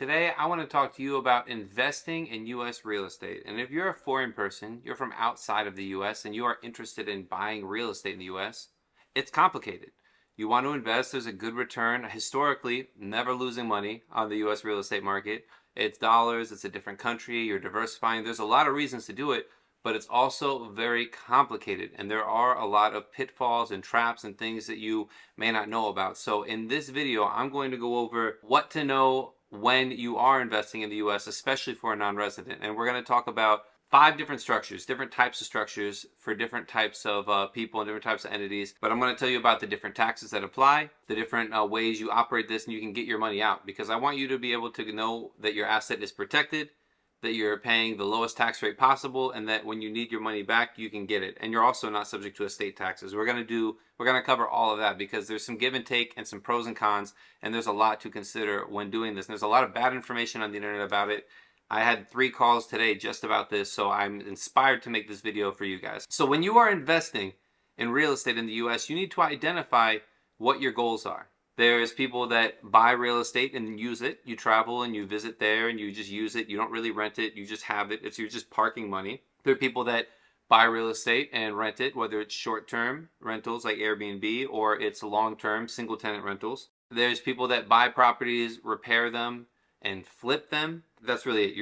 Today, I want to talk to you about investing in U.S. real estate. And if you're a foreign person, you're from outside of the U.S., and you are interested in buying real estate in the U.S., it's complicated. You want to invest, there's a good return. Historically, never losing money on the U.S. real estate market. It's dollars, it's a different country, you're diversifying. There's a lot of reasons to do it, but it's also very complicated. And there are a lot of pitfalls and traps and things that you may not know about. So in this video, I'm going to go over what to know when you are investing in the US, especially for a non-resident. And we're going to talk about 5 different structures, different types of structures for different types of people and different types of entities. But I'm going to tell you about the different taxes that apply, the different ways you operate this, and you can get your money out. Because I want you to be able to know that your asset is protected, that you're paying the lowest tax rate possible, and that when you need your money back, you can get it. And you're also not subject to estate taxes. We're going to cover all of that because there's some give and take and some pros and cons, and there's a lot to consider when doing this. And there's a lot of bad information on the internet about it. I had 3 calls today just about this, so I'm inspired to make this video for you guys. So when you are investing in real estate in the US, you need to identify what your goals are. There's people that buy real estate and use it. You travel and you visit there and you just use it. You don't really rent it. You just have it. You're just parking money. There are people that buy real estate and rent it, whether it's short-term rentals like Airbnb or it's long-term single-tenant rentals. There's people that buy properties, repair them, and flip them. That's really it.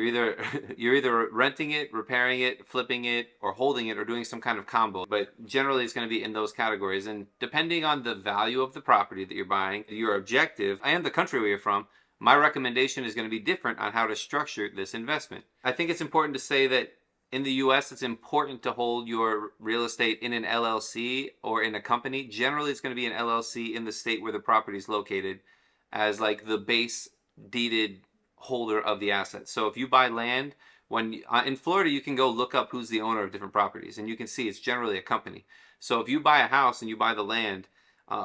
You're either renting it, repairing it, flipping it, or holding it, or doing some kind of combo. But generally it's going to be in those categories. And depending on the value of the property that you're buying, your objective, and the country where you're from, my recommendation is going to be different on how to structure this investment. I think it's important to say that in the US, it's important to hold your real estate in an LLC or in a company. Generally, it's going to be an LLC in the state where the property is located as like the base deeded holder of the asset. So if you buy land, in Florida, you can go look up who's the owner of different properties, and you can see it's generally a company. So if you buy a house and you buy the land,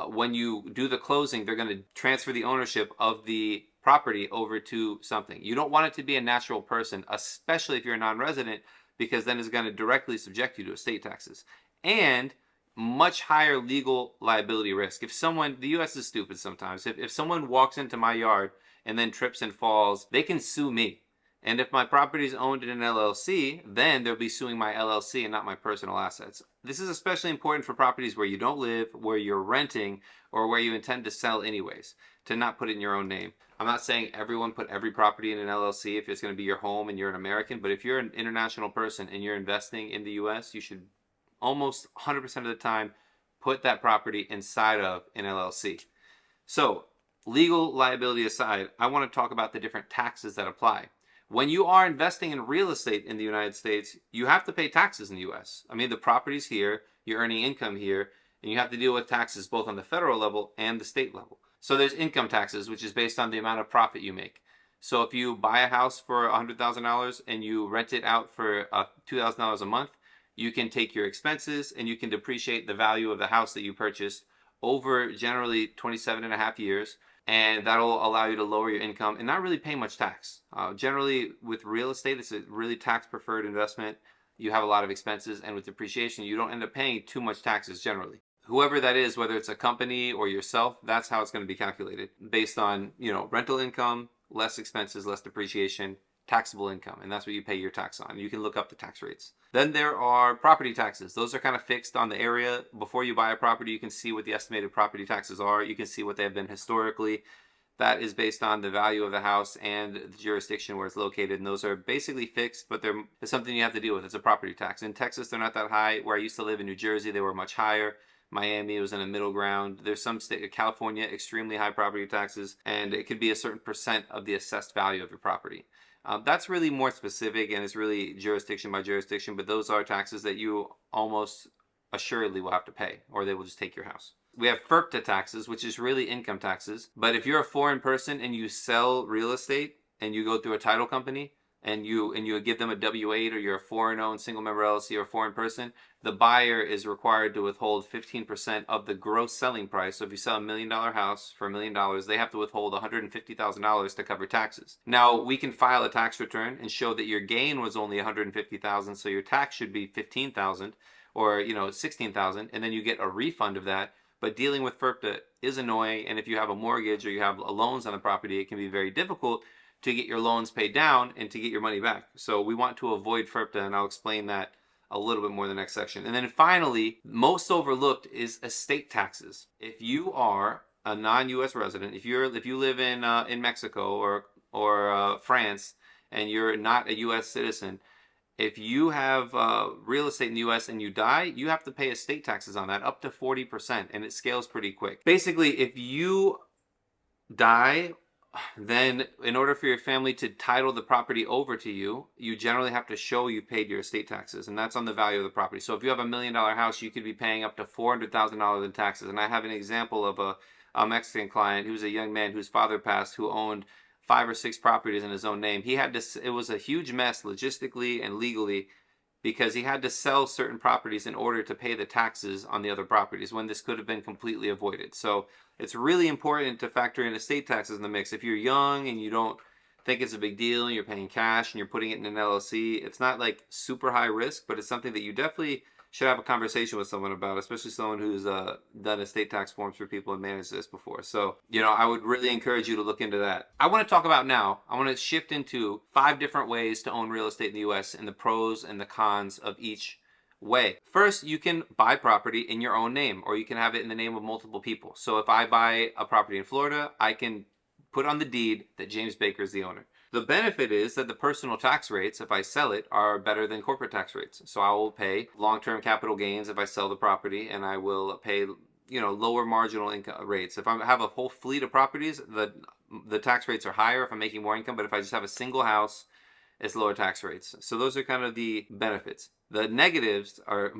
when you do the closing, they're going to transfer the ownership of the property over to something. You don't want it to be a natural person, especially if you're a non-resident, because then it's going to directly subject you to estate taxes and much higher legal liability risk. If someone, the US is stupid sometimes, if someone walks into my yard and then trips and falls, they can sue me. And if my property is owned in an LLC, then they'll be suing my LLC and not my personal assets. This is especially important for properties where you don't live, where you're renting, or where you intend to sell anyways, to not put it in your own name. I'm not saying everyone put every property in an LLC if it's going to be your home and you're an American, but if you're an international person and you're investing in the US, you should almost 100% of the time put that property inside of an LLC. So, legal liability aside, I want to talk about the different taxes that apply. When you are investing in real estate in the United States, you have to pay taxes in the US. I mean, the property's here, you're earning income here, and you have to deal with taxes both on the federal level and the state level. So there's income taxes, which is based on the amount of profit you make. So if you buy a house for $100,000 and you rent it out for $2,000 a month, you can take your expenses and you can depreciate the value of the house that you purchased over generally 27 and a half years. And that'll allow you to lower your income and not really pay much tax. Generally, with real estate, it's a really tax-preferred investment. You have a lot of expenses, and with depreciation, you don't end up paying too much taxes generally. Whoever that is, whether it's a company or yourself, that's how it's going to be calculated based on, rental income, less expenses, less depreciation, taxable income, and that's what you pay your tax on. You can look up the tax rates. Then there are property taxes. Those are kind of fixed on the area. Before you buy a property, you can see what the estimated property taxes are. You can see what they have been historically. That is based on the value of the house and the jurisdiction where it's located, and those are basically fixed, but it's something you have to deal with. It's a property tax. In Texas, they're not that high. Where I used to live in New Jersey, they were much higher. Miami was in a middle ground. There's some state, California, extremely high property taxes, and it could be a certain percent of the assessed value of your property. That's really more specific, and it's really jurisdiction by jurisdiction, but those are taxes that you almost assuredly will have to pay, or they will just take your house. We have FERPTA taxes, which is really income taxes, but if you're a foreign person and you sell real estate and you go through a title company, and you give them a W-8, or you're a foreign-owned single-member LLC or a foreign person, the buyer is required to withhold 15% of the gross selling price. So if you sell $1 million house for $1 million, they have to withhold $150,000 to cover taxes. Now, we can file a tax return and show that your gain was only $150,000, so your tax should be $15,000 or $16,000, and then you get a refund of that. But dealing with FERPTA is annoying, and if you have a mortgage or you have loans on the property, it can be very difficult to get your loans paid down and to get your money back. So we want to avoid FIRPTA, and I'll explain that a little bit more in the next section. And then finally, most overlooked is estate taxes. If you are a non-U.S. resident, if you live in Mexico or France, and you're not a U.S. citizen, if you have real estate in the U.S. and you die, you have to pay estate taxes on that up to 40%, and it scales pretty quick. Basically, if you die, then in order for your family to title the property over to you, you generally have to show you paid your estate taxes, and that's on the value of the property. So if you have $1 million house, you could be paying up to $400,000 in taxes. And I have an example of a Mexican client who's a young man whose father passed, who owned 5 or 6 properties in his own name. He had to, it was a huge mess logistically and legally, because he had to sell certain properties in order to pay the taxes on the other properties, when this could have been completely avoided. So it's really important to factor in estate taxes in the mix. If you're young and you don't think it's a big deal and you're paying cash and you're putting it in an LLC, it's not like super high risk, but it's something that you definitely should have a conversation with someone about, especially someone who's done estate tax forms for people and managed this before. So, I would really encourage you to look into that. I want to talk about now, I want to shift into 5 different ways to own real estate in the U.S. and the pros and the cons of each way. First, you can buy property in your own name, or you can have it in the name of multiple people. So if I buy a property in Florida, I can put on the deed that James Baker is the owner. The benefit is that the personal tax rates, if I sell it, are better than corporate tax rates. So I will pay long-term capital gains if I sell the property, and I will pay, lower marginal income rates. If I have a whole fleet of properties, the tax rates are higher if I'm making more income, but if I just have a single house, it's lower tax rates. So those are kind of the benefits. The negatives are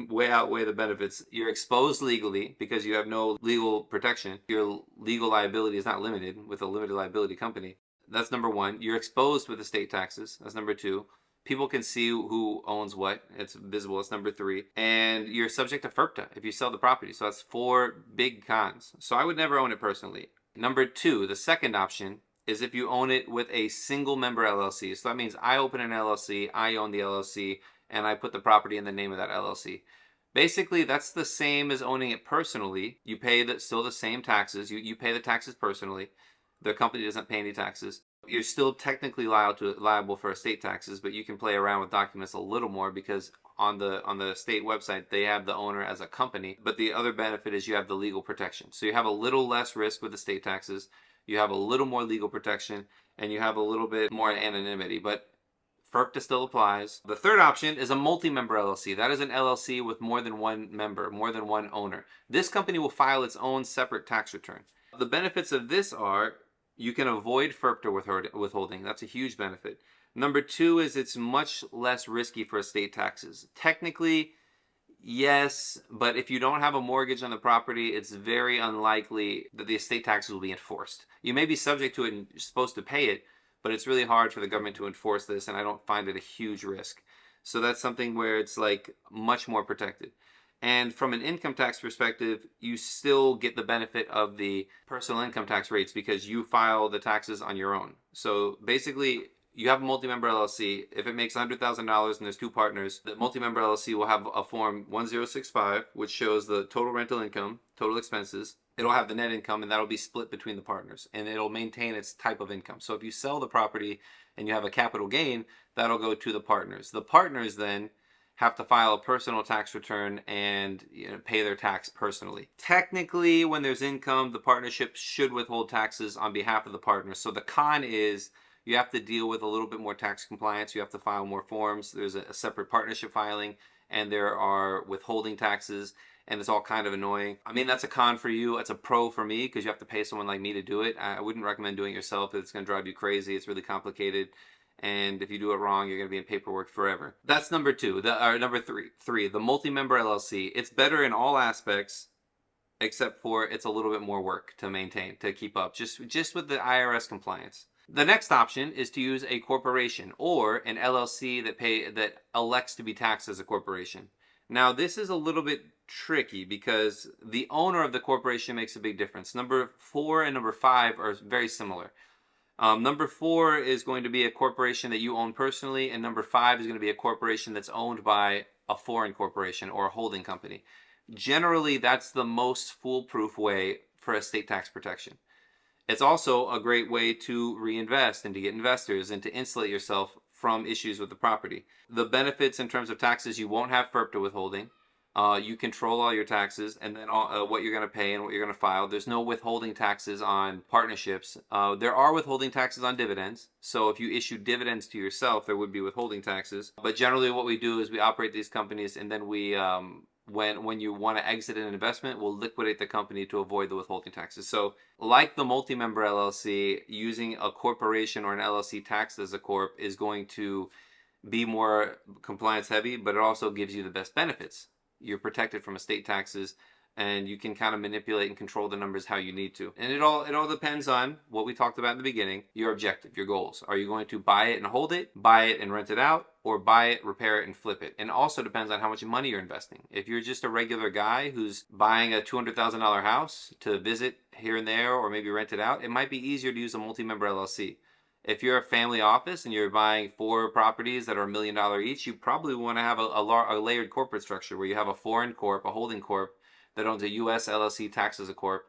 way outweigh the benefits. You're exposed legally because you have no legal protection. Your legal liability is not limited with a limited liability company. That's number 1. You're exposed with estate taxes. That's number 2. People can see who owns what. It's visible. That's number 3. And you're subject to FIRPTA if you sell the property. So that's 4 big cons. So I would never own it personally. Number 2, the second option, is if you own it with a single member LLC. So that means I open an LLC, I own the LLC, and I put the property in the name of that LLC. Basically, that's the same as owning it personally. You pay still the same taxes. You pay the taxes personally. The company doesn't pay any taxes. You're still technically liable for estate taxes, but you can play around with documents a little more because on the state website, they have the owner as a company. But the other benefit is you have the legal protection. So you have a little less risk with estate taxes. You have a little more legal protection, and you have a little bit more anonymity, but FIRPTA still applies. The third option is a multi-member LLC. That is an LLC with more than one member, more than one owner. This company will file its own separate tax return. The benefits of this are you can avoid FIRPTA withholding. That's a huge benefit. Number 2 is it's much less risky for estate taxes. Technically, yes, but if you don't have a mortgage on the property, it's very unlikely that the estate taxes will be enforced. You may be subject to it and you're supposed to pay it, but it's really hard for the government to enforce this, and I don't find it a huge risk. So that's something where it's like much more protected. And from an income tax perspective, you still get the benefit of the personal income tax rates because you file the taxes on your own. So basically, you have a multi-member LLC. If it makes $100,000 and there's 2 partners, the multi-member LLC will have a form 1065, which shows the total rental income, total expenses. It'll have the net income, and that'll be split between the partners, and it'll maintain its type of income. So if you sell the property and you have a capital gain, that'll go to the partners. The partners then have to file a personal tax return and pay their tax personally. Technically, when there's income, the partnership should withhold taxes on behalf of the partners. So the con is you have to deal with a little bit more tax compliance. You have to file more forms. There's a separate partnership filing, and there are withholding taxes, and it's all kind of annoying. I mean, that's a con for you. It's a pro for me because you have to pay someone like me to do it. I wouldn't recommend doing it yourself. It's going to drive you crazy. It's really complicated. And if you do it wrong, you're going to be in paperwork forever. That's number 2. Number three, the multi-member LLC. It's better in all aspects, except for it's a little bit more work to maintain, to keep up, just with the IRS compliance. The next option is to use a corporation or an LLC that elects to be taxed as a corporation. Now, this is a little bit tricky because the owner of the corporation makes a big difference. Number 4 and number 5 are very similar. Number 4 is going to be a corporation that you own personally, and number 5 is going to be a corporation that's owned by a foreign corporation or a holding company. Generally, that's the most foolproof way for estate tax protection. It's also a great way to reinvest and to get investors and to insulate yourself from issues with the property. The benefits in terms of taxes, you won't have FERPTA withholding. You control all your taxes and then what you're going to pay and what you're going to file. There's no withholding taxes on partnerships. There are withholding taxes on dividends. So if you issue dividends to yourself, there would be withholding taxes. But generally what we do is we operate these companies and then we, when you want to exit an investment, we'll liquidate the company to avoid the withholding taxes. So like the multi-member LLC, using a corporation or an LLC taxed as a corp is going to be more compliance heavy, but it also gives you the best benefits. You're protected from estate taxes and you can kind of manipulate and control the numbers how you need to. And it all depends on what we talked about in the beginning, your objective, your goals. Are you going to buy it and hold it, buy it and rent it out, or buy it, repair it, and flip it? And also depends on how much money you're investing. If you're just a regular guy who's buying a $200,000 house to visit here and there or maybe rent it out, it might be easier to use a multi-member LLC. If you're a family office and you're buying 4 properties that are $1 million each, you probably want to have a layered corporate structure where you have a foreign corp, a holding corp that owns a U.S. LLC taxed as a corp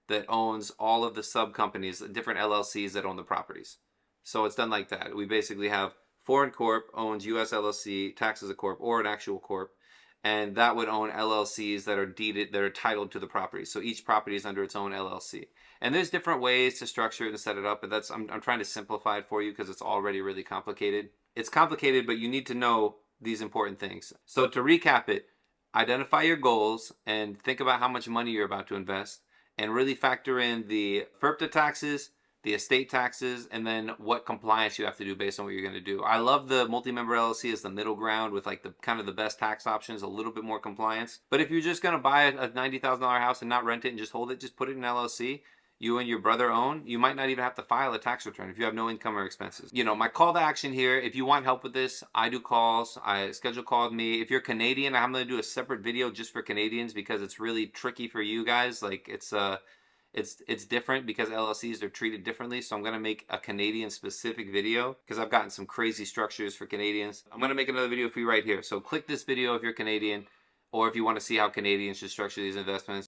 that owns all of the sub companies, different LLCs that own the properties. So it's done like that. We basically have foreign corp owns U.S. LLC taxed as a corp or an actual corp, and that would own LLCs that are deeded, that are titled to the property. So each property is under its own LLC. And there's different ways to structure it and set it up, but that's I'm trying to simplify it for you because it's already really complicated. It's complicated, but you need to know these important things. So to recap it, identify your goals and think about how much money you're about to invest and really factor in the FERPTA taxes, the estate taxes, and then what compliance you have to do based on what you're going to do. I love the multi-member LLC as the middle ground with like the kind of the best tax options, a little bit more compliance. But if you're just going to buy a $90,000 house and not rent it and just hold it, just put it in LLC, you and your brother own, you might not even have to file a tax return if you have no income or expenses. You know, my call to action here, if you want help with this, I do calls, I schedule calls with me. If you're Canadian, I'm going to do a separate video just for Canadians because it's really tricky for you guys. Like it's different because LLCs are treated differently. So I'm going to make a Canadian specific video because I've gotten some crazy structures for Canadians. I'm going to make another video for you right here. So click this video if you're Canadian or if you want to see how Canadians should structure these investments.